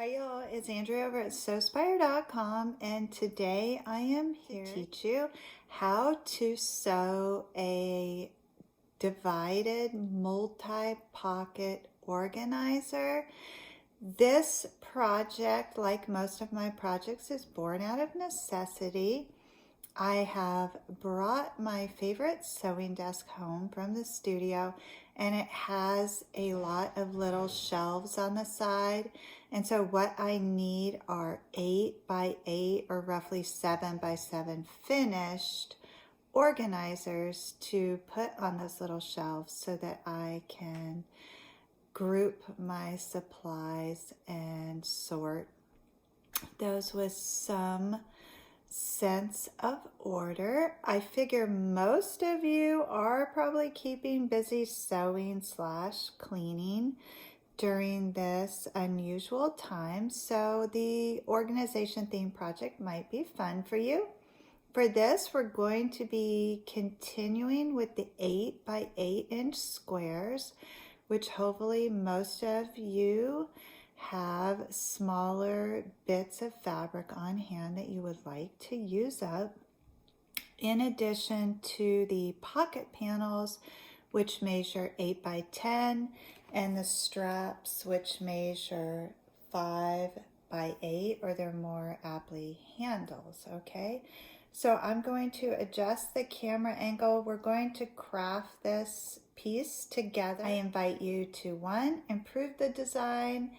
Hi y'all, it's Andrea over at Sewspire.com, and today I am here to teach you how to sew a divided multi-pocket organizer. This project, like most of my projects, is born out of necessity. I have brought my favorite sewing desk home from the studio, and it has a lot of little shelves on the side. And so what I need are 8 by 8 or roughly 7 by 7 finished organizers to put on those little shelves so that I can group my supplies and sort those with some sense of order. I figure most of you are probably keeping busy sewing / cleaning during this unusual time, so the organization theme project might be fun for you. For this, we're going to be continuing with the 8 by 8 inch squares, which hopefully most of you have smaller bits of fabric on hand that you would like to use up, in addition to the pocket panels, which measure 8 by 10, and the straps, which measure 5 by 8, or they're more aptly handles, okay? So I'm going to adjust the camera angle. We're going to craft this piece together. I invite you to 1, improve the design,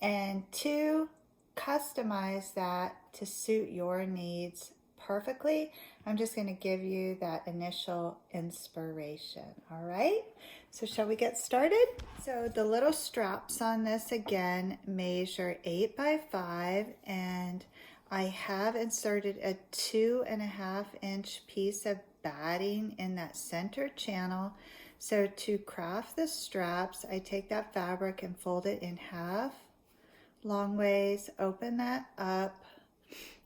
and 2, customize that to suit your needs perfectly. I'm just going to give you that initial inspiration. All right, so shall we get started? So the little straps on this again measure 8 by 5, and I have inserted a 2.5 inch piece of batting in that center channel. So to craft the straps, I take that fabric and fold it in half long ways, open that up.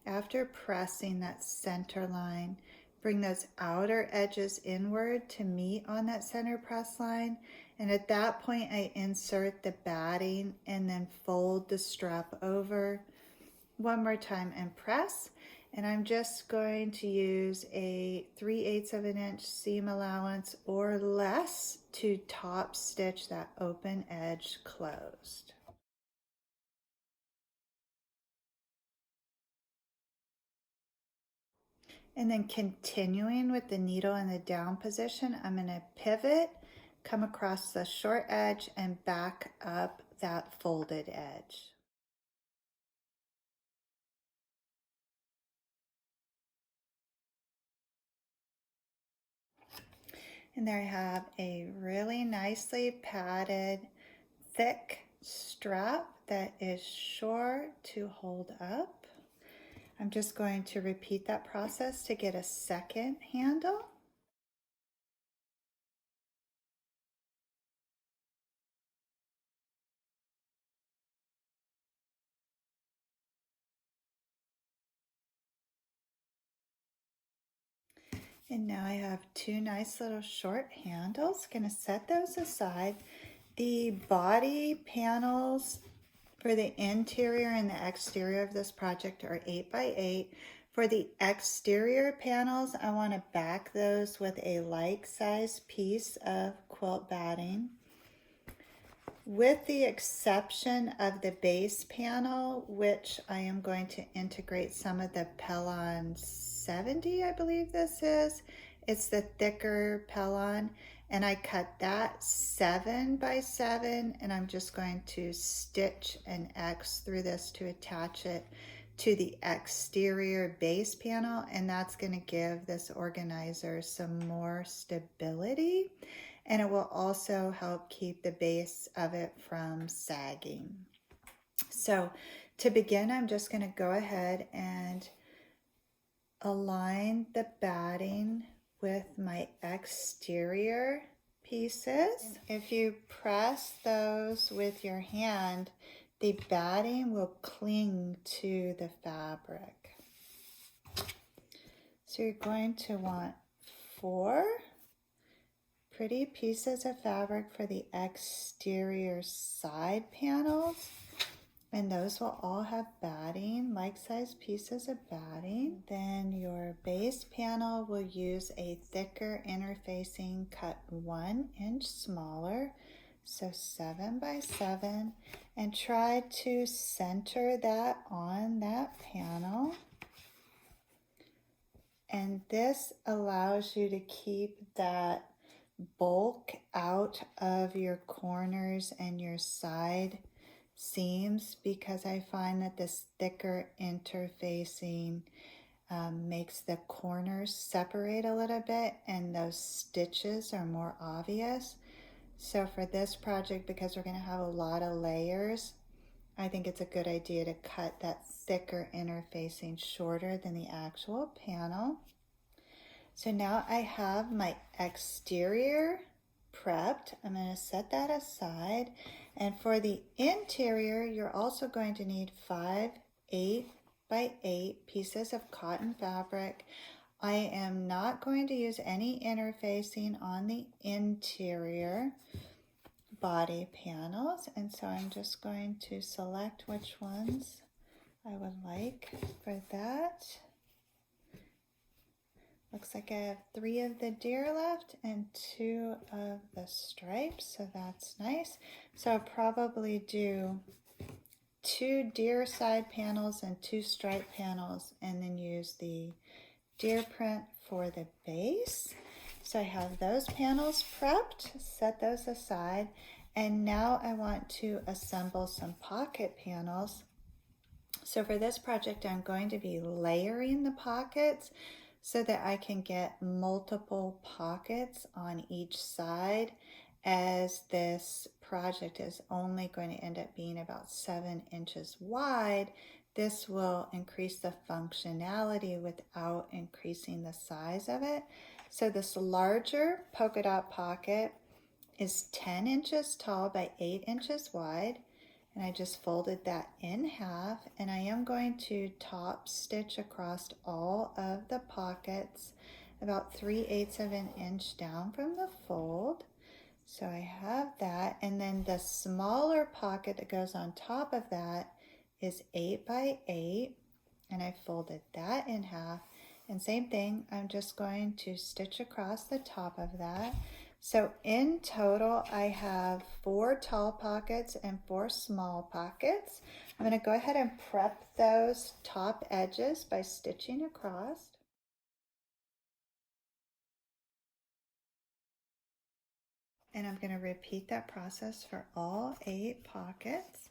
After pressing that center line, bring those outer edges inward to meet on that center press line. And at that point, I insert the batting and then fold the strap over one more time and press. And I'm just going to use a 3/8 of an inch seam allowance or less to top stitch that open edge closed. And then continuing with the needle in the down position, I'm going to pivot, come across the short edge, and back up that folded edge. And there I have a really nicely padded, thick strap that is sure to hold up. I'm just going to repeat that process to get a second handle. And now I have 2 nice little short handles. Gonna set those aside. The body panels for the interior and the exterior of this project are 8 by 8. For the exterior panels, I want to back those with a like-sized piece of quilt batting. With the exception of the base panel, which I am going to integrate some of the Pellon 70, I believe this is. It's the thicker Pellon, and I cut that 7 by 7, and I'm just going to stitch an X through this to attach it to the exterior base panel, and that's going to give this organizer some more stability, and it will also help keep the base of it from sagging. So to begin, I'm just going to go ahead and align the batting with my exterior pieces. If you press those with your hand, the batting will cling to the fabric. So you're going to want 4 pretty pieces of fabric for the exterior side panels. And those will all have batting, like-sized pieces of batting. Then your base panel will use a thicker interfacing cut 1 inch smaller, so 7 by 7, and try to center that on that panel. And this allows you to keep that bulk out of your corners and your side seams, because I find that this thicker interfacing makes the corners separate a little bit and those stitches are more obvious. So for this project, because we're going to have a lot of layers, I think it's a good idea to cut that thicker interfacing shorter than the actual panel. So now I have my exterior prepped. I'm going to set that aside. And for the interior, you're also going to need 5 8 by 8 pieces of cotton fabric. I am not going to use any interfacing on the interior body panels, and so I'm just going to select which ones I would like for that. Looks like I have 3 of the deer left and 2 of the stripes, so that's nice. So I'll probably do 2 deer side panels and 2 stripe panels, and then use the deer print for the base. So I have those panels prepped, set those aside, and now I want to assemble some pocket panels. So for this project, I'm going to be layering the pockets so that I can get multiple pockets on each side, as this project is only going to end up being about 7 inches wide. This will increase the functionality without increasing the size of it. So this larger polka dot pocket is 10 inches tall by 8 inches wide. And I just folded that in half, and I am going to top stitch across all of the pockets about 3/8 of an inch down from the fold. So I have that, and then the smaller pocket that goes on top of that is 8 by 8, and I folded that in half. And same thing, I'm just going to stitch across the top of that. So in total, I have 4 tall pockets and 4 small pockets. I'm going to go ahead and prep those top edges by stitching across. And I'm going to repeat that process for all 8 pockets.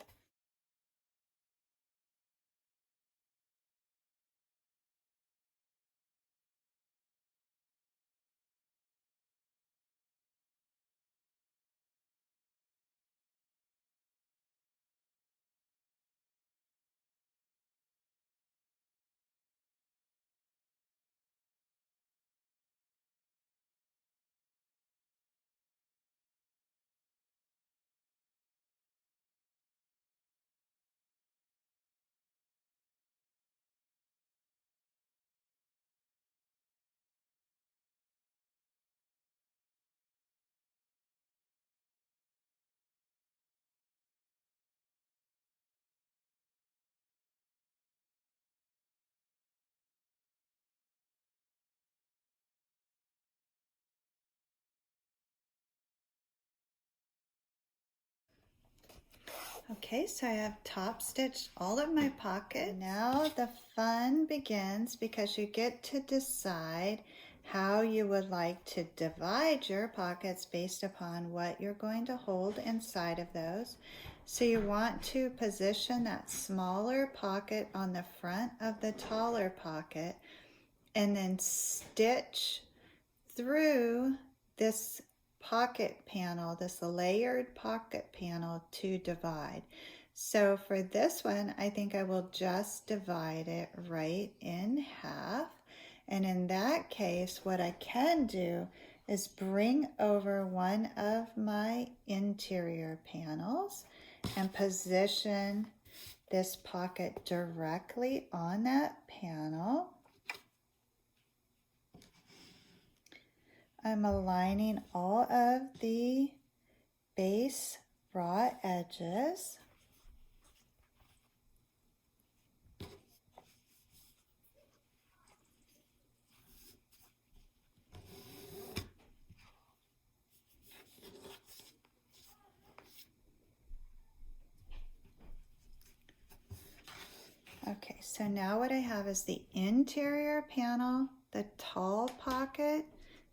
Okay, so I have top stitched all of my pockets. Now the fun begins, because you get to decide how you would like to divide your pockets based upon what you're going to hold inside of those. So you want to position that smaller pocket on the front of the taller pocket, and then stitch through this pocket panel, this layered pocket panel, to divide. So for this one, I think I will just divide it right in half. And in that case, what I can do is bring over one of my interior panels and position this pocket directly on that panel. I'm aligning all of the base raw edges. So now what I have is the interior panel, the tall pocket,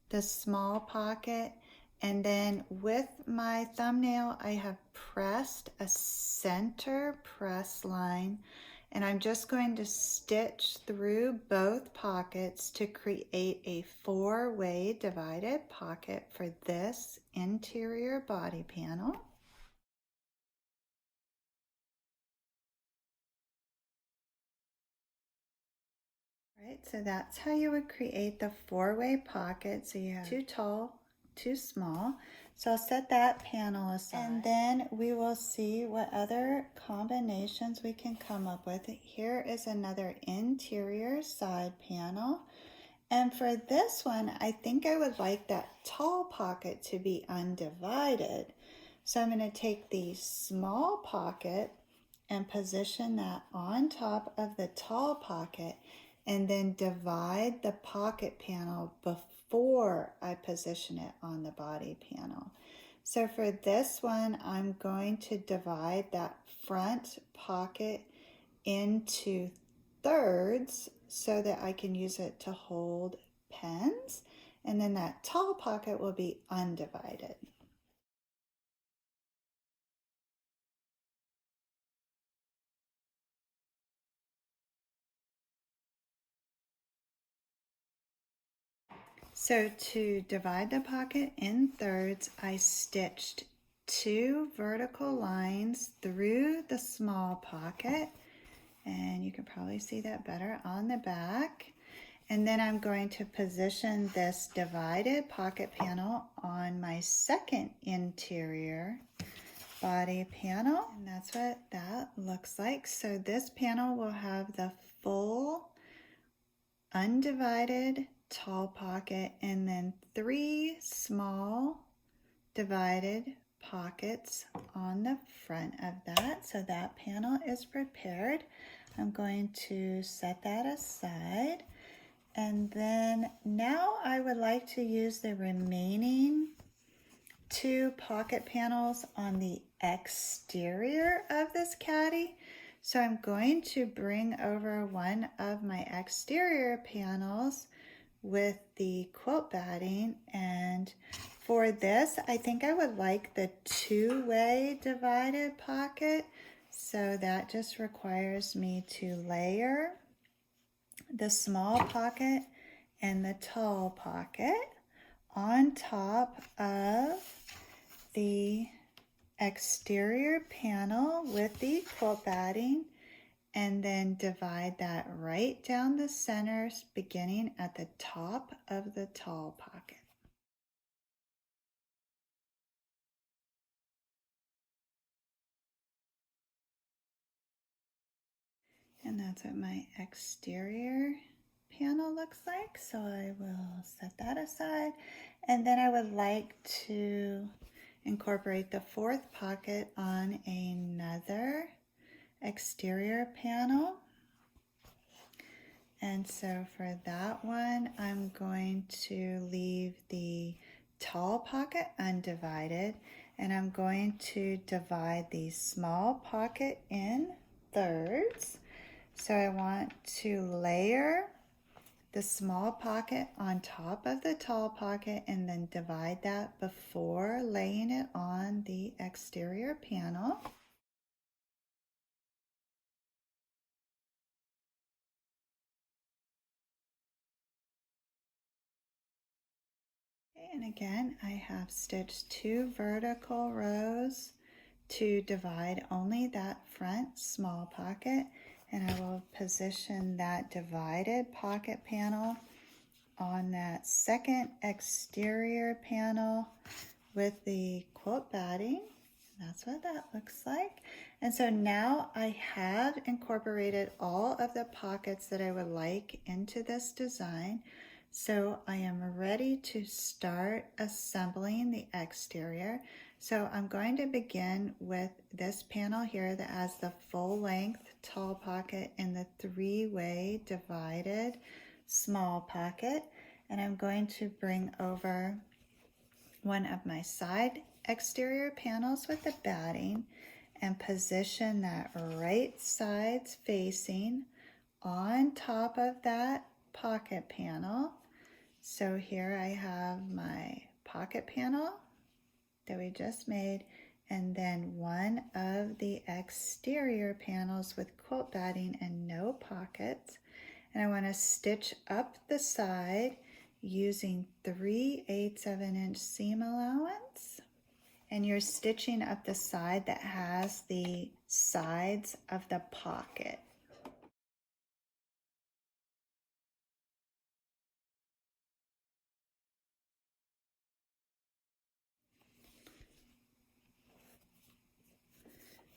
the small pocket, and then with my thumbnail, I have pressed a center press line, and I'm just going to stitch through both pockets to create a 4-way divided pocket for this interior body panel. Right, so that's how you would create the 4-way pocket. So you have 2 tall, 2 small. So I'll set that panel aside. And then we will see what other combinations we can come up with. Here is another interior side panel. And for this one, I think I would like that tall pocket to be undivided. So I'm going to take the small pocket and position that on top of the tall pocket, and then divide the pocket panel before I position it on the body panel. So for this one, I'm going to divide that front pocket into thirds so that I can use it to hold pens, and then that tall pocket will be undivided. So to divide the pocket in thirds, I stitched 2 vertical lines through the small pocket, and you can probably see that better on the back. And then I'm going to position this divided pocket panel on my second interior body panel, and that's what that looks like. So this panel will have the full undivided tall pocket, and then 3 small divided pockets on the front of that. So that panel is prepared. I'm going to set that aside. And then now I would like to use the remaining 2 pocket panels on the exterior of this caddy. So I'm going to bring over one of my exterior panels with the quilt batting, and for this I think I would like the 2-way divided pocket. So that just requires me to layer the small pocket and the tall pocket on top of the exterior panel with the quilt batting, and then divide that right down the center, beginning at the top of the tall pocket. And that's what my exterior panel looks like. So I will set that aside. And then I would like to incorporate the 4th pocket on another exterior panel. And so for that one, I'm going to leave the tall pocket undivided, and I'm going to divide the small pocket in thirds. So I want to layer the small pocket on top of the tall pocket, and then divide that before laying it on the exterior panel. And again, I have stitched 2 vertical rows to divide only that front small pocket, and I will position that divided pocket panel on that second exterior panel with the quilt batting. That's what that looks like. And so now I have incorporated all of the pockets that I would like into this design. So I am ready to start assembling the exterior. So I'm going to begin with this panel here that has the full length tall pocket and the 3-way divided small pocket. And I'm going to bring over one of my side exterior panels with the batting and position that right sides facing on top of that pocket panel. So here I have my pocket panel that we just made, and then one of the exterior panels with quilt batting and no pockets. And I want to stitch up the side using 3/8 of an inch seam allowance. And you're stitching up the side that has the sides of the pocket.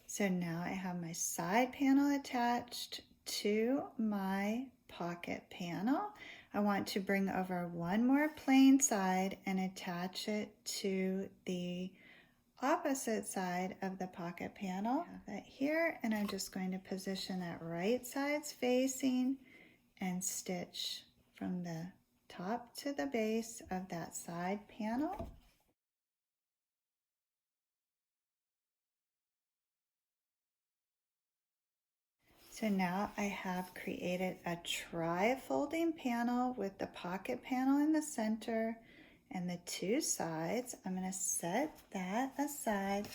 So now I have my side panel attached to my pocket panel. I want to bring over one more plain side and attach it to the opposite side of the pocket panel. I have that here, and I'm just going to position that right side's facing and stitch from the top to the base of that side panel. So now I have created a tri-folding panel with the pocket panel in the center and the two sides. I'm going to set that aside,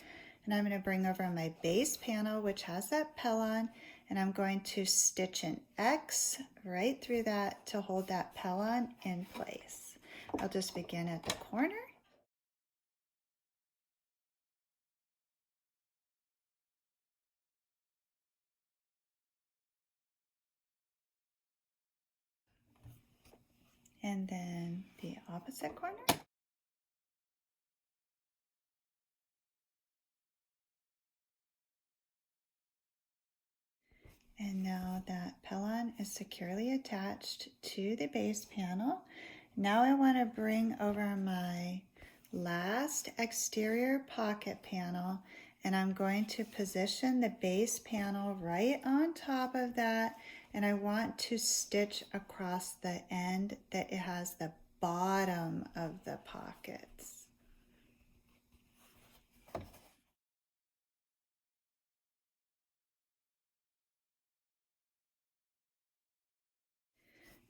and I'm going to bring over my base panel, which has that pellon, and I'm going to stitch an X right through that to hold that pellon in place. I'll just begin at the corner. And then the opposite corner. And now that pellon is securely attached to the base panel. Now I want to bring over my last exterior pocket panel, and I'm going to position the base panel right on top of that, and I want to stitch across the end that it has the bottom of the pockets.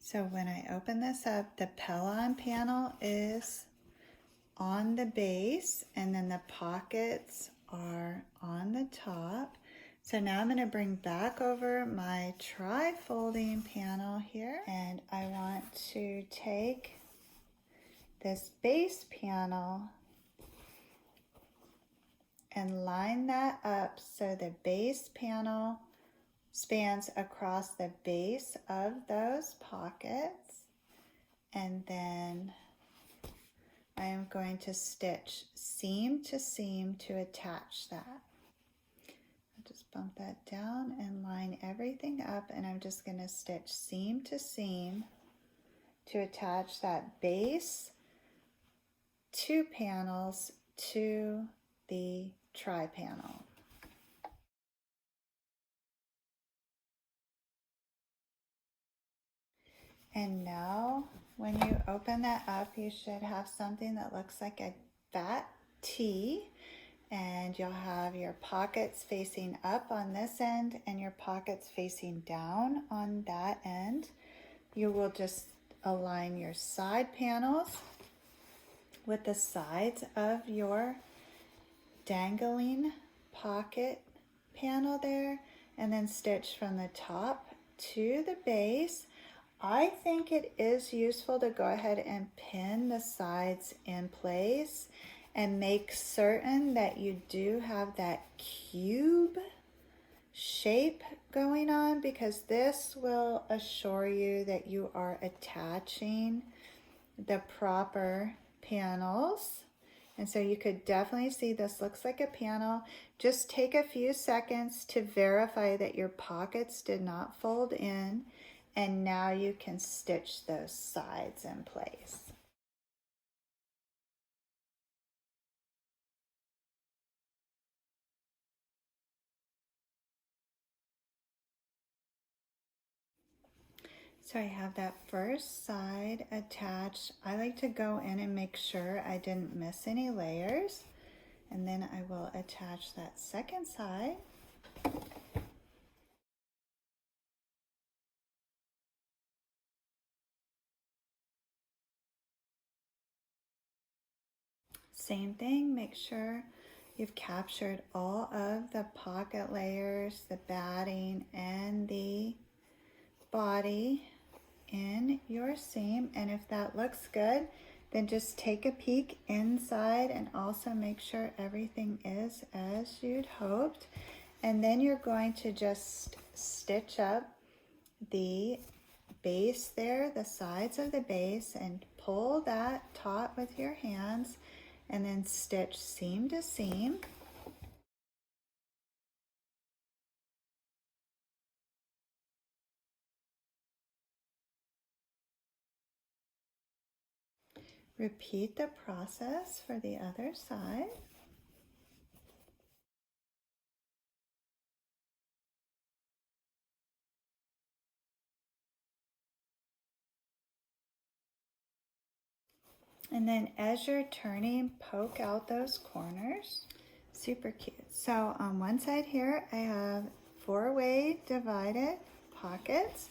So when I open this up, the pellon panel is on the base, and then the pockets are on the top. So now I'm going to bring back over my tri-folding panel here, and I want to take this base panel and line that up so the base panel spans across the base of those pockets, and then I am going to stitch seam to seam to attach that. I'll just bump that down and line everything up, and I'm just going to stitch seam to seam to attach that base two panels to the tri-panel. And now when you open that up, you should have something that looks like a fat T, and you'll have your pockets facing up on this end and your pockets facing down on that end. You will just align your side panels with the sides of your dangling pocket panel there, and then stitch from the top to the base. I think it is useful to go ahead and pin the sides in place and make certain that you do have that cube shape going on, because this will assure you that you are attaching the proper panels. And so you could definitely see this looks like a panel. Just take a few seconds to verify that your pockets did not fold in, and now you can stitch those sides in place. So I have that first side attached. I like to go in and make sure I didn't miss any layers, and then I will attach that second side. Same thing, make sure you've captured all of the pocket layers, the batting, and the body in your seam. And if that looks good, then just take a peek inside and also make sure everything is as you'd hoped. And then you're going to just stitch up the base there, the sides of the base, and pull that taut with your hands, and then stitch seam to seam. Repeat the process for the other side. And then as you're turning, poke out those corners. Super cute. So on one side here, I have 4-way divided pockets.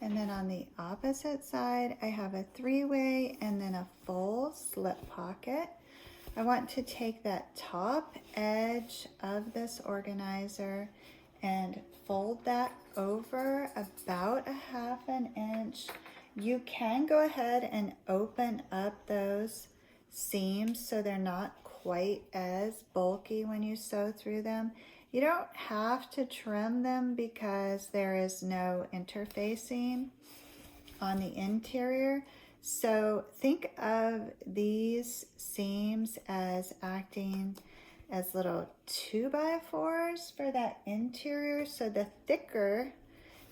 And then on the opposite side, I have a 3-way and then a full slip pocket. I want to take that top edge of this organizer and fold that over about a 1/2 inch. You can go ahead and open up those seams so they're not quite as bulky when you sew through them. You don't have to trim them because there is no interfacing on the interior. So think of these seams as acting as little 2x4s for that interior. So the thicker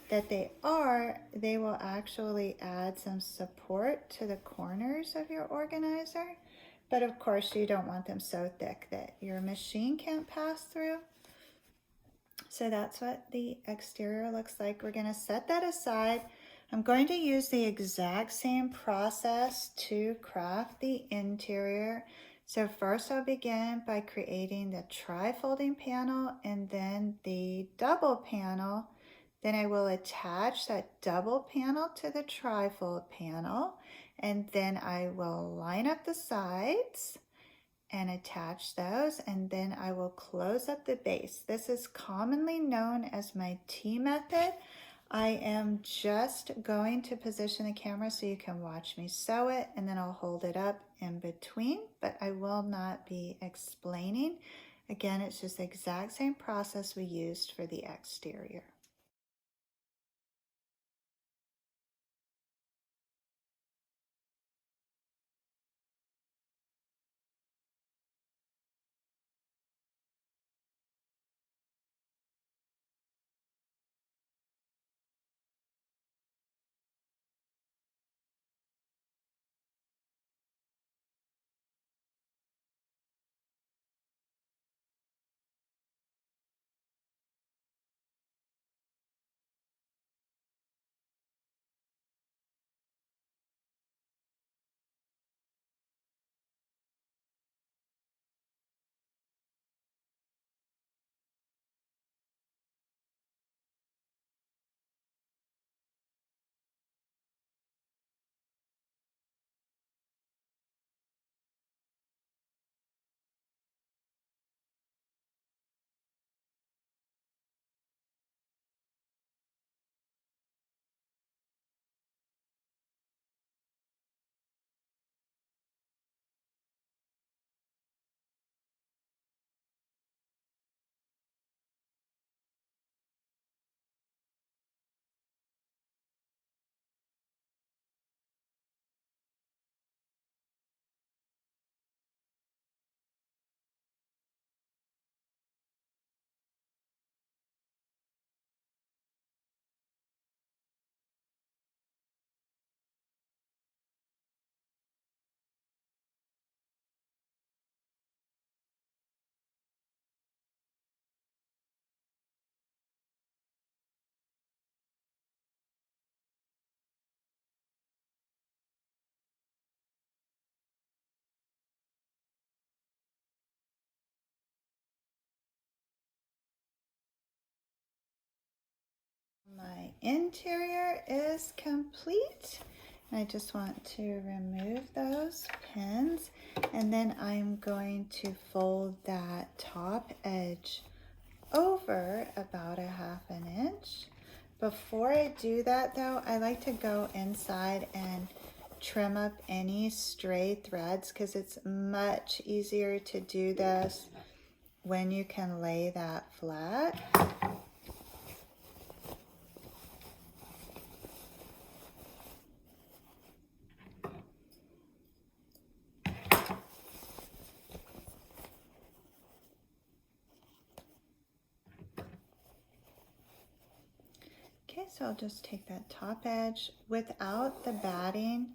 that they are, they will actually add some support to the corners of your organizer. But of course you don't want them so thick that your machine can't pass through. So that's what the exterior looks like. We're gonna set that aside. I'm going to use the exact same process to craft the interior. So first I'll begin by creating the tri-folding panel and then the double panel. Then I will attach that double panel to the tri-fold panel, and then I will line up the sides and attach those, and then I will close up the base. This is commonly known as my T method. I am just going to position the camera so you can watch me sew it, and then I'll hold it up in between, but I will not be explaining. Again, it's just the exact same process we used for the exterior. My interior is complete, I just want to remove those pins, and then I'm going to fold that top edge over about 1/2 inch. Before I do that though, I like to go inside and trim up any stray threads because it's much easier to do this when you can lay that flat. Okay, so I'll just take that top edge. Without the batting,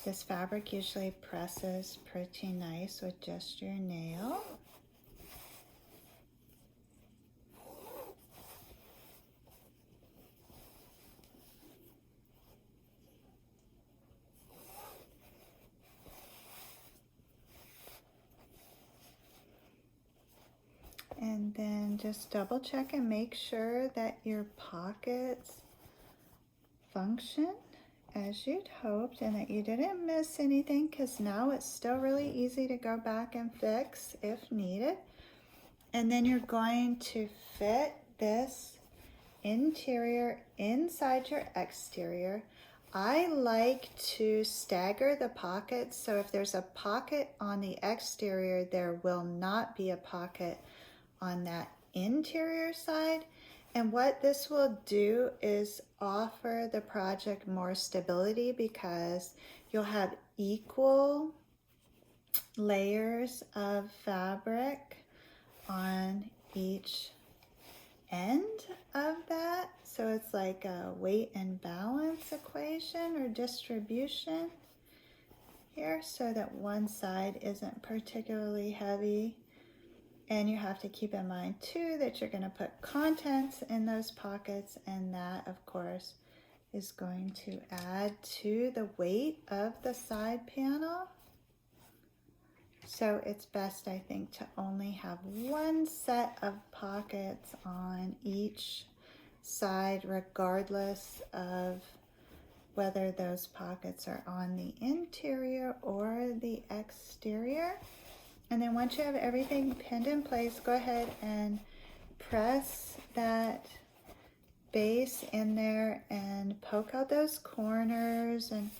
this fabric usually presses pretty nice with just your nail. And then just double check and make sure that your pockets function as you'd hoped and that you didn't miss anything, because now it's still really easy to go back and fix if needed. And then you're going to fit this interior inside your exterior. I like to stagger the pockets, so if there's a pocket on the exterior, there will not be a pocket on that interior side. And what this will do is offer the project more stability because you'll have equal layers of fabric on each end of that. So it's like a weight and balance equation or distribution here, so that one side isn't particularly heavy. And you have to keep in mind too that you're going to put contents in those pockets, and that of course is going to add to the weight of the side panel. So it's best, I think, to only have one set of pockets on each side, regardless of whether those pockets are on the interior or the exterior. And then once you have everything pinned in place, go ahead and press that base in there and poke out those corners and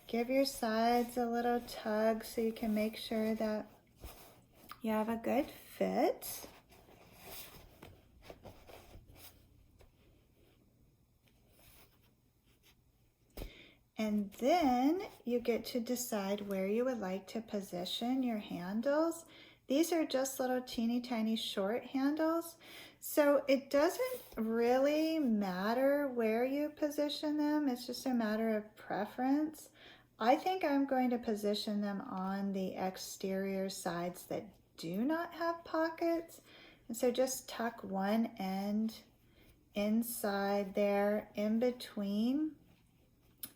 give your sides a little tug so you can make sure that you have a good fit. And then you get to decide where you would like to position your handles. These are just little teeny tiny short handles, so it doesn't really matter where you position them. It's just a matter of preference. I think I'm going to position them on the exterior sides that do not have pockets. And so just tuck one end inside there in between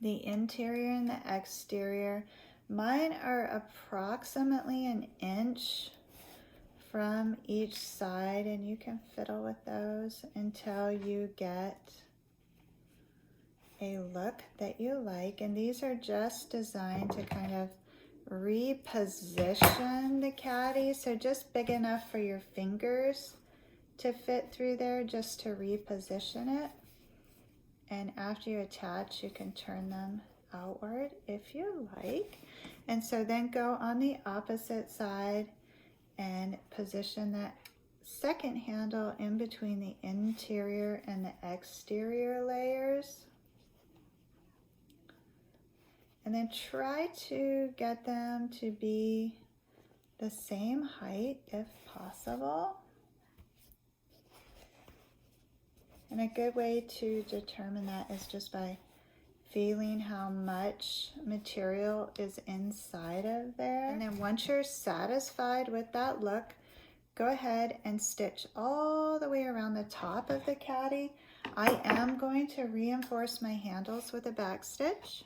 the interior and the exterior. Mine are approximately 1 inch from each side, and you can fiddle with those until you get a look that you like. And these are just designed to kind of reposition the caddy, so just big enough for your fingers to fit through there, just to reposition it. And after you attach, you can turn them outward if you like. And so then go on the opposite side and position that second handle in between the interior and the exterior layers. And then try to get them to be the same height if possible. And a good way to determine that is just by feeling how much material is inside of there. And then once you're satisfied with that look, go ahead and stitch all the way around the top of the caddy. I am going to reinforce my handles with a back stitch.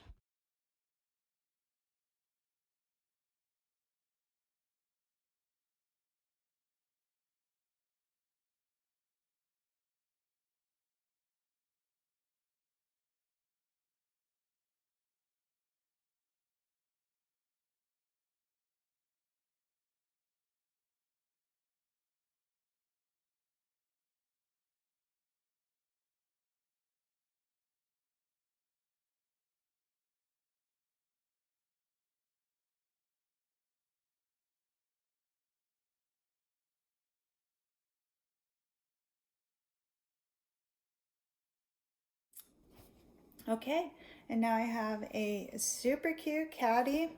Okay, and now I have a super cute caddy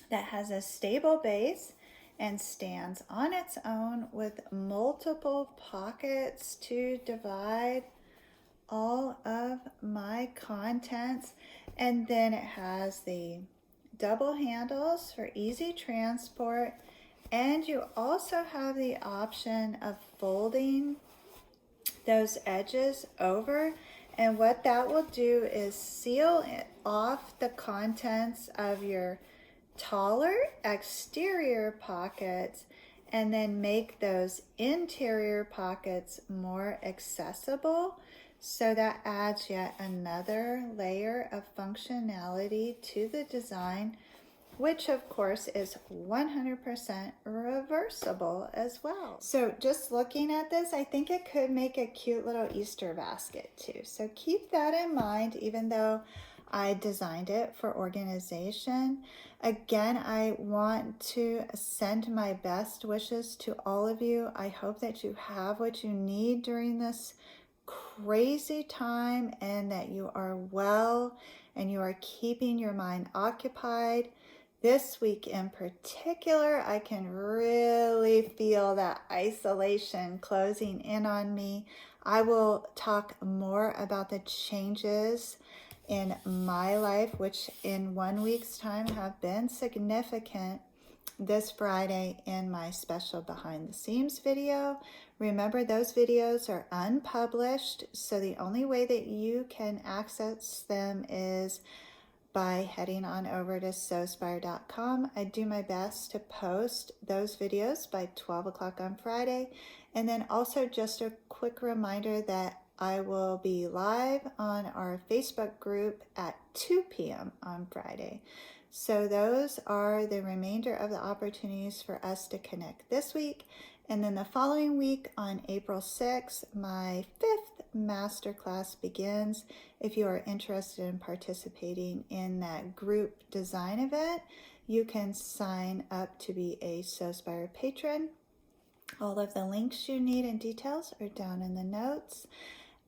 that has a stable base and stands on its own with multiple pockets to divide all of my contents. And then it has the double handles for easy transport, and you also have the option of folding those edges over, and what that will do is seal off the contents of your taller exterior pockets and then make those interior pockets more accessible. So that adds yet another layer of functionality to the design, which of course is 100% reversible as well. So just looking at this, I think it could make a cute little Easter basket too. So keep that in mind, even though I designed it for organization. Again, I want to send my best wishes to all of you. I hope that you have what you need during this crazy time and that you are well and you are keeping your mind occupied. This week in particular, I can really feel that isolation closing in on me. I will talk more about the changes in my life, which in 1 week's time have been significant, this Friday in my special behind the scenes video. Remember, those videos are unpublished, so the only way that you can access them is by heading on over to Sewspire.com. I do my best to post those videos by 12 o'clock on Friday. And then also just a quick reminder that I will be live on our Facebook group at 2 p.m. on Friday. So those are the remainder of the opportunities for us to connect this week. And then the following week on April 6th, my 5th masterclass begins. If you are interested in participating in that group design event, you can sign up to be a Sewspire patron. All of the links you need and details are down in the notes.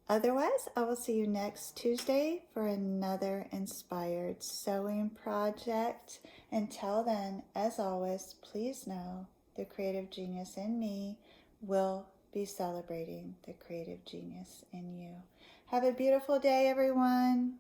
Otherwise, I will see you next Tuesday for another inspired sewing project. Until then, as always, please know the creative genius in me will be celebrating the creative genius in you. Have a beautiful day, everyone.